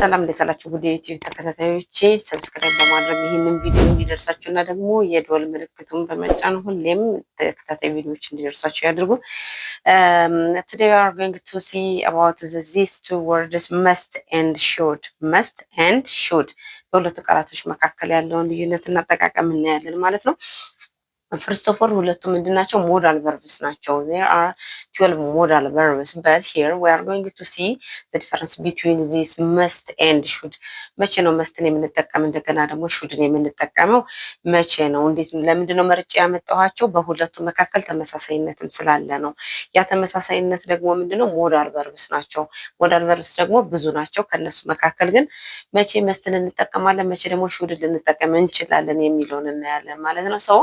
ሰላም እንዴት አላችሁ? ውድ የዩቲዩብ ተከታታዮቼ ሰብስክራይብ በማድረግ ይህንን ቪዲዮ እንዲደርሳችሁና ደግሞ የደወል ምልክቱን በመጫን ሁሌም ተከታታይ ቪዲዮዎች እንዲደርሳችሁ ያድርጉ። Today we are going to see about these two words must and should. Must and should በሁለቱ ቃላቶች መካከል ያለውን ልዩነትና አጠቃቀም እናያለን ማለት ነው። First of all, ሁለቱ ምንድናቸው? ሞዳል ቨርብስ ናቸው። There are 12 modal verbs, but here we are going to see the difference between this must and should. መቼ ነው መስትን የምንጠቀም እንደገና ደግሞ should የምንጠቀመው መቼ ነው? እንዴት ለምንድን ነው መርጬ ያመጣኋቸው? በሁለቱ መካከል ተመሳሳይነትም ስላለ ነው። ያ ተመሳሳይነት ደግሞ ምንድነው? ሞዳል ቨርብስ ናቸው። ሞዳል ቨርብስ ደግሞ ብዙ ናቸው። ከነሱ መካከል ግን መቼ መስትን እንጠቀማለን፣ መቼ ደግሞ should ልንጠቀም እንችላለን የሚለውን እናያለን ማለት ነው። ሰው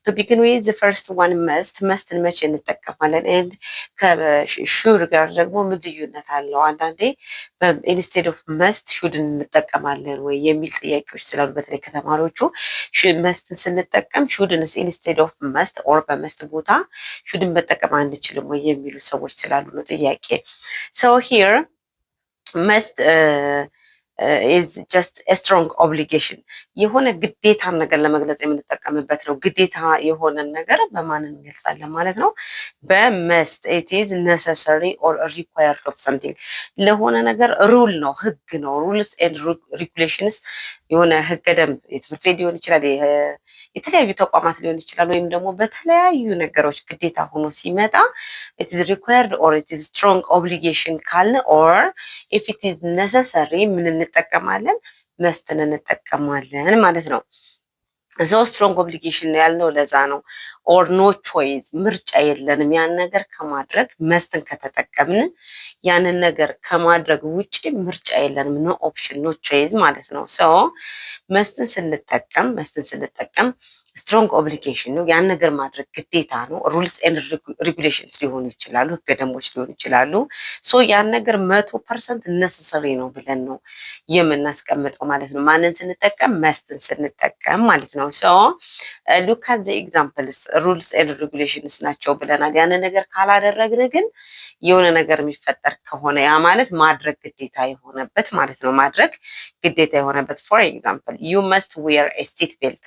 to begin with, the first one mustን መቼ እንጠቀማለን and ከሹድ ጋር ደግሞ ምን ልዩነት አለው? አንዳንዴ instead of must should እንጠቀማለን ወይ የሚል ጥያቄዎች ስላሉ በተለይ ከተማሪዎቹ mustን ስንጠቀም shouldን instead of must or በmust ቦታ shouldን መጠቀም አንችልም ወይ የሚሉ ሰዎች ስላሉ ነው ጥያቄ። So here must is just a strong obligation. የሆነ ግዴታ ነገር ለመግለጽ የምንጠቀምበት ነው። ግዴታ የሆነ ነገር በማን እንገልጻለን ማለት ነው? በመስት it is necessary or required of something ለሆነ ነገር ሩል ነው፣ ህግ ነው። rules and regulations የሆነ ህገ ደንብ የትምህርት ቤት ሊሆን ይችላል፣ የተለያዩ ተቋማት ሊሆን ይችላል፣ ወይም ደግሞ በተለያዩ ነገሮች ግዴታ ሆኖ ሲመጣ it is required or it is strong obligation ካልን or if it is necessary ምን እንጠቀማለን? መስትን እንጠቀማለን ማለት ነው። so strong obligation ያልነው ለዛ ነው። or no choice ምርጫ የለንም ያን ነገር ከማድረግ መስትን ከተጠቀምን ያንን ነገር ከማድረግ ውጪ ምርጫ የለንም። no option no choice ማለት ነው። so መስትን ስንጠቀም ስትሮንግ ኦብሊጌሽን ነው። ያን ነገር ማድረግ ግዴታ ነው። ሩልስ ኤንድ ሬጉሌሽንስ ሊሆኑ ይችላሉ፣ ህገ ደንቦች ሊሆኑ ይችላሉ። ሶ ያን ነገር 100% ነሰሰሪ ነው ብለን ነው የምናስቀምጠው ማለት ነው። ማንን ስንጠቀም? መስትን ስንጠቀም ማለት ነው። ሶ ሉክ አት ዘ ኤግዛምፕልስ ሩልስ ኤንድ ሬጉሌሽንስ ናቸው ብለናል። ያን ነገር ካላደረግን ግን የሆነ ነገር የሚፈጠር ከሆነ ያ ማለት ማድረግ ግዴታ የሆነበት ማለት ነው። ማድረግ ግዴታ የሆነበት ፎር ኤግዛምፕል ዩ መስት ዌር ኤ ሲት ቤልት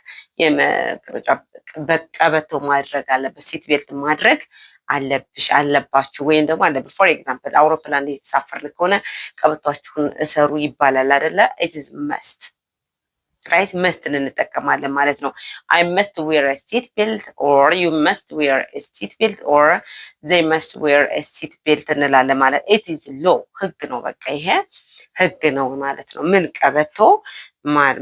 በቀበቶ ማድረግ አለበት። ሲት ቤልት ማድረግ አለብሽ አለባችሁ ወይም ደግሞ አለብሽ። ፎር ኤግዛምፕል አውሮፕላን ላይ የተሳፈርን ከሆነ ቀበቷችሁን እሰሩ ይባላል አይደለ? it is must right መስትን እንጠቀማለን ማለት ነው። I must wear a seat belt or you must wear a seat belt or they must wear a seat belt እንላለን ማለት it is law ህግ ነው። በቃ ይሄ ህግ ነው ማለት ነው። ምን ቀበቶ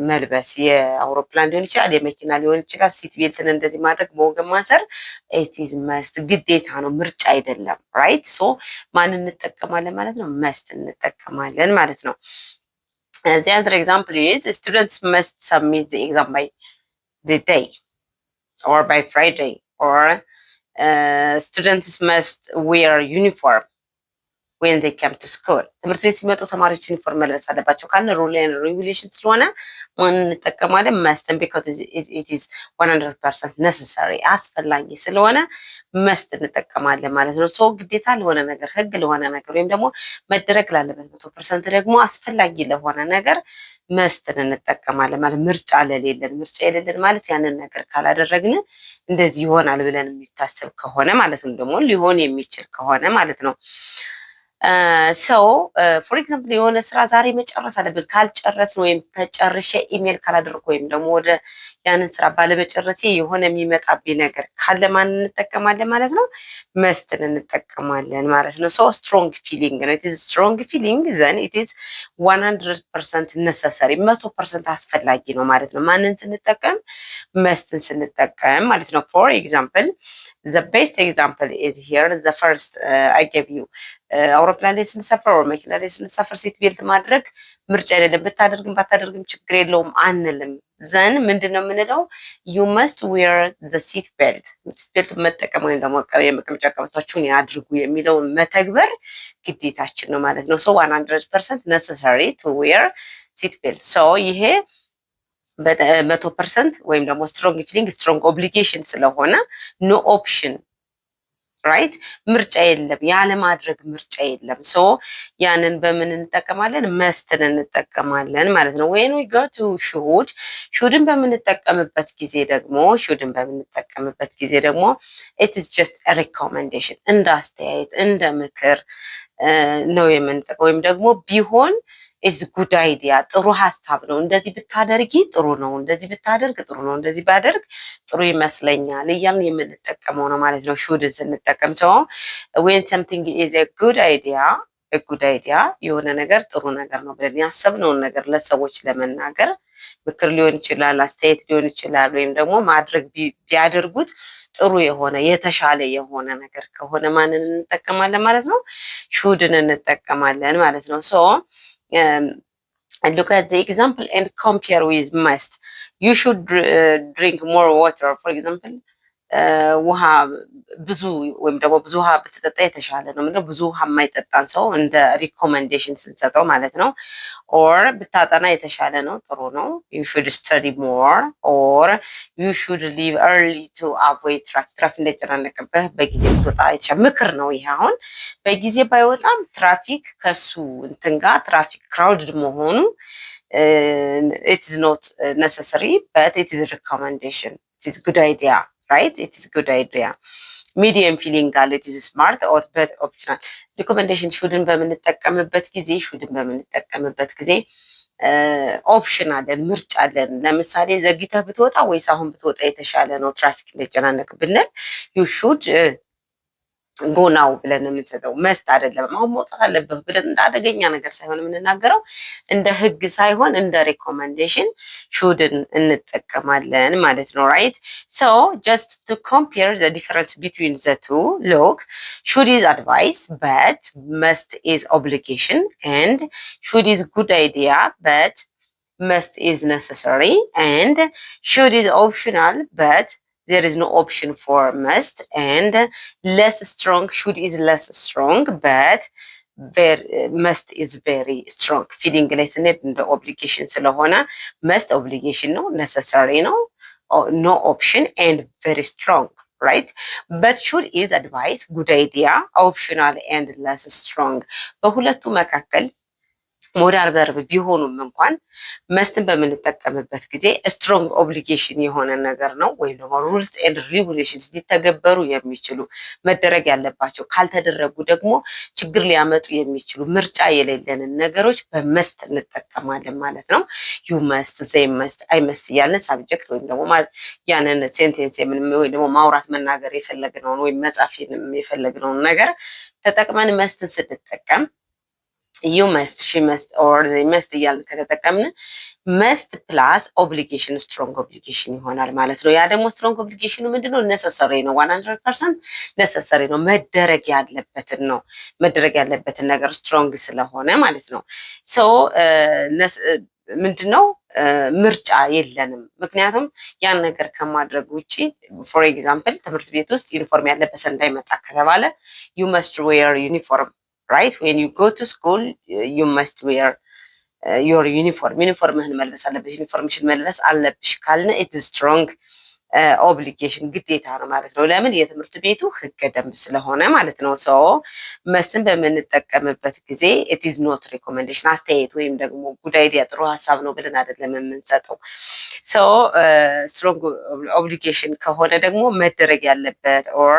መልበስ የአውሮፕላን ሊሆን ይችላል፣ የመኪና ሊሆን ይችላል። ሲት ቤልትን እንደዚህ ማድረግ በወገን ማሰር it is must ግዴታ ነው፣ ምርጫ አይደለም። ራይት ሶ ማን እንጠቀማለን ማለት ነው? መስት እንጠቀማለን ማለት ነው። The other example is students must submit the exam by the day or by Friday or students must wear uniform when they come to school ትምህርት ቤት ሲመጡ ተማሪዎች ዩኒፎርም መልበስ አለባቸው ካልን ሩል ኤንድ ሬጉሌሽን ስለሆነ ማን እንጠቀማለን? መስትን because it is 100% necessary አስፈላጊ ስለሆነ መስት እንጠቀማለን ማለት ነው። ሶ ግዴታ ለሆነ ነገር ህግ ለሆነ ነገር ወይም ደግሞ መደረግ ላለበት 100% ደግሞ አስፈላጊ ለሆነ ነገር መስትን እንጠቀማለን ማለት ምርጫ የሌለን ማለት ያንን ነገር ካላደረግን እንደዚህ ይሆናል ብለን የሚታሰብ ከሆነ ማለት ነው፣ ደግሞ ሊሆን የሚችል ከሆነ ማለት ነው። ፎር ኤግዛምፕል የሆነ ስራ ዛሬ መጨረስ አለብን። ካልጨረስን ወይም ተጨርሼ ኢሜል ካላደረኩ ወይም ደግሞ ወደ ያንን ስራ ባለመጨረሴ የሆነ የሚመጣብኝ ነገር ካለ ማን እንጠቀማለን ማለት ነው? መስትን እንጠቀማለን ማለት ነው። ሶ ስትሮንግ ፊሊንግ ነው። it is strong feeling then it is 100% necessary 100% አስፈላጊ ነው ማለት ነው። ማንን ስንጠቀም? መስትን ስንጠቀም ማለት ነው። ፎር ኤግዛምፕል the best example is here the first I gave you አውሮፕላን ላይ ስንሰፈር ወይ መኪና ላይ ስንሰፈር ሲት ቤልት ማድረግ ምርጫ አይደለም። ብታደርግም ባታደርግም ችግር የለውም አንልም። ዘን ምንድነው የምንለው? you must wear the seat belt ሲት ቤልት መጠቀም ወይም ደግሞ የመቀመጫ ቀበቷችሁን ያድርጉ የሚለውን መተግበር ግዴታችን ነው ማለት ነው። so 100% necessary to wear seat belt so ይሄ 100% ወይም ደግሞ ስትሮንግ ፊሊንግ ስትሮንግ ኦብሊጌሽን ስለሆነ ኖ ኦፕሽን ራይት ምርጫ የለም፣ ያለ ማድረግ ምርጫ የለም። ሶ ያንን በምን እንጠቀማለን? መስትን እንጠቀማለን ማለት ነው። when we go to ሹድን በምንጠቀምበት ጊዜ ደግሞ it is just a recommendation እንደ አስተያየት እንደ ምክር ነው የምንጠቀመው። ወይም ደግሞ ቢሆን is good idea ጥሩ ሀሳብ ነው፣ እንደዚህ ብታደርጊ ጥሩ ነው፣ እንደዚህ ብታደርግ ጥሩ ነው፣ እንደዚህ ባደርግ ጥሩ ይመስለኛል እያልን የምንጠቀመው ነው ማለት ነው ሹድን ስንጠቀም። ሰው when something is a good idea የሆነ ነገር ጥሩ ነገር ነው ብለን ያሰብነውን ነገር ለሰዎች ለመናገር ምክር ሊሆን ይችላል፣ አስተያየት ሊሆን ይችላል፣ ወይም ደግሞ ማድረግ ቢያደርጉት ጥሩ የሆነ የተሻለ የሆነ ነገር ከሆነ ማንን እንጠቀማለን ማለት ነው? ሹድን እንጠቀማለን ማለት ነው። ሶ look at the example and compare with must. You should drink more water. For example, ውሃ ብዙ ወይም ደግሞ ብዙ ውሃ ብትጠጣ የተሻለ ነው። ምንድነው ብዙ ውሃ የማይጠጣን ሰው እንደ ሪኮመንዴሽን ስንሰጠው ማለት ነው። ኦር ብታጠና የተሻለ ነው፣ ጥሩ ነው። you should study more or you should leave early to avoid ትራፊክ እንዳይጨናነቅብህ በጊዜ ብትወጣ የተሻለ ምክር ነው። ይሄ አሁን በጊዜ ባይወጣም ትራፊክ ከሱ እንትን ጋር ትራፊክ ክራውድድ መሆኑ it is not necessary but it is a recommendation, it is a good idea, right? It is a good idea. medium feeling አለ it is smart or but optional. recommendation ሹድን በምንጠቀምበት ጊዜ ኦፕሽን አለን፣ ምርጫ አለን። ለምሳሌ ዘግይተህ ብትወጣ ወይስ አሁን ብትወጣ የተሻለ ነው ትራፊክ እንዳይጨናነቅ ብንል you should go now ብለን የምንሰጠው መስት አይደለም። አሁን መውጣት አለብህ ብለን እንዳደገኛ ነገር ሳይሆን የምንናገረው እንደ ህግ ሳይሆን እንደ ሪኮመንዴሽን ሹድን እንጠቀማለን ማለት ነው። ራይት ሶ just to compare the difference between the two, look, should is advice but must is obligation, and should is good idea but must is necessary, and should is optional but there is no option for must, and less strong, should is less strong but must is very strong. feeling ላይ ስንሄድ እንደ ኦብሊጌሽን ስለሆነ must ኦብሊጌሽን ነው፣ necessary ነው፣ no option, and very strong, right? but should is advice, good idea, optional and less strong. በሁለቱ መካከል ሞዳል ቨርብ ቢሆኑም እንኳን መስትን በምንጠቀምበት ጊዜ ስትሮንግ ኦብሊጌሽን የሆነ ነገር ነው፣ ወይም ደግሞ ሩልስ ኤንድ ሬጉሌሽንስ ሊተገበሩ የሚችሉ መደረግ ያለባቸው ካልተደረጉ ደግሞ ችግር ሊያመጡ የሚችሉ ምርጫ የሌለንን ነገሮች በመስት እንጠቀማለን ማለት ነው። ዩ መስት፣ ዘይ መስት፣ አይ መስት እያለን ሳብጀክት ወይም ደግሞ ያንን ሴንቴንስ ወይም ደግሞ ማውራት መናገር የፈለግነውን ወይም መጻፍ የፈለግነውን ነገር ተጠቅመን መስትን ስንጠቀም you must, she must, or they must እያልን ከተጠቀምን must plus obligation strong obligation ይሆናል ማለት ነው። ያ ደግሞ strong obligation ምንድነው? necessary ነው፣ 100% necessary ነው፣ መደረግ ያለበትን ነገር strong ስለሆነ ማለት ነው። so ምንድነው ምርጫ የለንም። ምክንያቱም ያን ነገር ከማድረግ ውጪ for example ትምህርት ቤት ውስጥ ዩኒፎርም ያለበሰ እንዳይመጣ ከተባለ you must wear uniform, right? when you go to school you must wear your uniform. ዩኒፎርምህን መልበስ አለብሽ፣ ዩኒፎርምሽን መልበስ አለብሽ ካልን it is strong obligation ግዴታ ነው ማለት ነው። ለምን? የትምህርት ቤቱ ህገ ደንብ ስለሆነ ማለት ነው። so መስትን በምንጠቀምበት ጊዜ it is not recommendation አስተያየት ወይም ደግሞ good idea ጥሩ ሀሳብ ነው ብለን አይደለም የምንሰጠው። so strong obligation ከሆነ ደግሞ መደረግ ያለበት or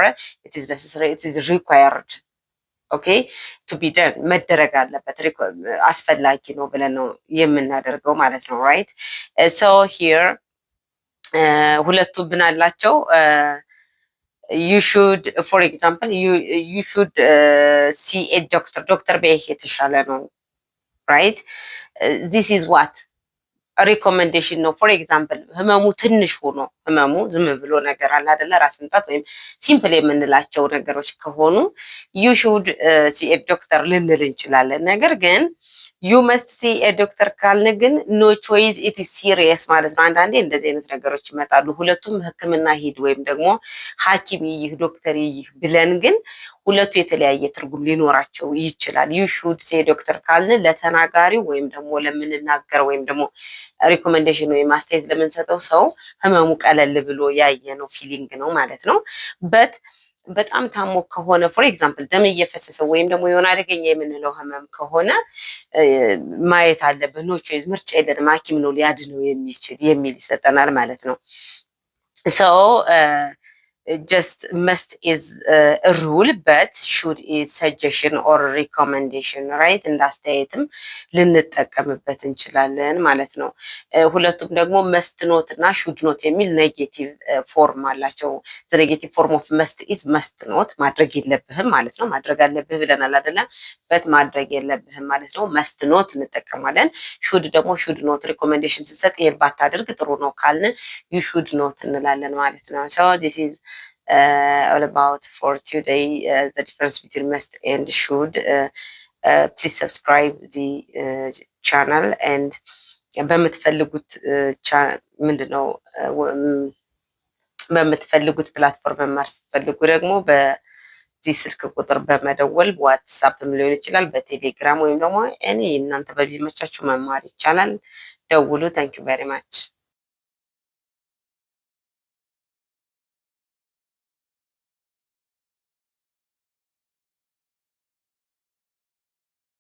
it is necessary, it is required, okay, to be done መደረግ አለበት፣ አስፈላጊ ነው ብለን ነው የምናደርገው ማለት ነው። right so here ሁለቱ ብናላቸው you should, for example, you should see a doctor በይሄ የተሻለ ነው። right this is what ሪኮመንዴሽን ነው። ፎር ኤግዛምፕል ህመሙ ትንሽ ሆኖ ህመሙ ዝም ብሎ ነገር አለ አይደለ፣ ራስ ምታት ወይም ሲምፕል የምንላቸው ነገሮች ከሆኑ ዩ ሹድ ሲ ኤ ዶክተር ልንል እንችላለን። ነገር ግን ዩ መስት ሲ ኤ ዶክተር ካልን ግን ኖ ቾይዝ ኢት ኢዝ ሲሪየስ ማለት ነው። አንዳንዴ እንደዚህ አይነት ነገሮች ይመጣሉ። ሁለቱም ህክምና ሂድ ወይም ደግሞ ሐኪም ይህ ዶክተር ይህ ብለን ግን ሁለቱ የተለያየ ትርጉም ሊኖራቸው ይችላል። ዩ ሹድ ሲ ዶክተር ካልን ለተናጋሪው ወይም ደግሞ ለምንናገር ወይም ደግሞ ሪኮሜንዴሽን ወይም አስተያየት ለምንሰጠው ሰው ህመሙ ቀለል ብሎ ያየ ነው ፊሊንግ ነው ማለት ነው። በት በጣም ታሞ ከሆነ ፎር ኤግዛምፕል ደም እየፈሰሰው ወይም ደግሞ የሆነ አደገኛ የምንለው ህመም ከሆነ ማየት አለብህ። ኖ ቾይዝ ምርጫ የለንም፣ ሐኪም ነው ሊያድነው የሚችል የሚል ይሰጠናል ማለት ነው። ሰው just must is a rule but should is suggestion or recommendation right እንዳስተያየትም ልንጠቀምበት እንችላለን ማለት ነው። ሁለቱም ደግሞ must not እና should not የሚል ኔጌቲቭ ፎርም አላቸው። the negative form of must is must not ማድረግ የለብህም ማለት ነው። ማድረግ አለብህ ብለናል አይደለ? በት ማድረግ የለብህም ማለት ነው። must not እንጠቀማለን። should ደግሞ should not recommendation ስትሰጥ ይሄን ባታደርግ ጥሩ ነው ካልን you should not እንላለን ማለት ነው። so this is all about for today the difference between must and should. Please subscribe the channel and በምትፈልጉት ምንድነው በምትፈልጉት ፕላትፎርም መማር ስትፈልጉ ደግሞ በዚህ ስልክ ቁጥር በመደወል ዋትስአፕም ሊሆን ይችላል፣ በቴሌግራም ወይም ደግሞ እኔ እናንተ በሚመቻችሁ መማር ይቻላል። ደውሉ። ታንክ ዩ ቬሪ ማች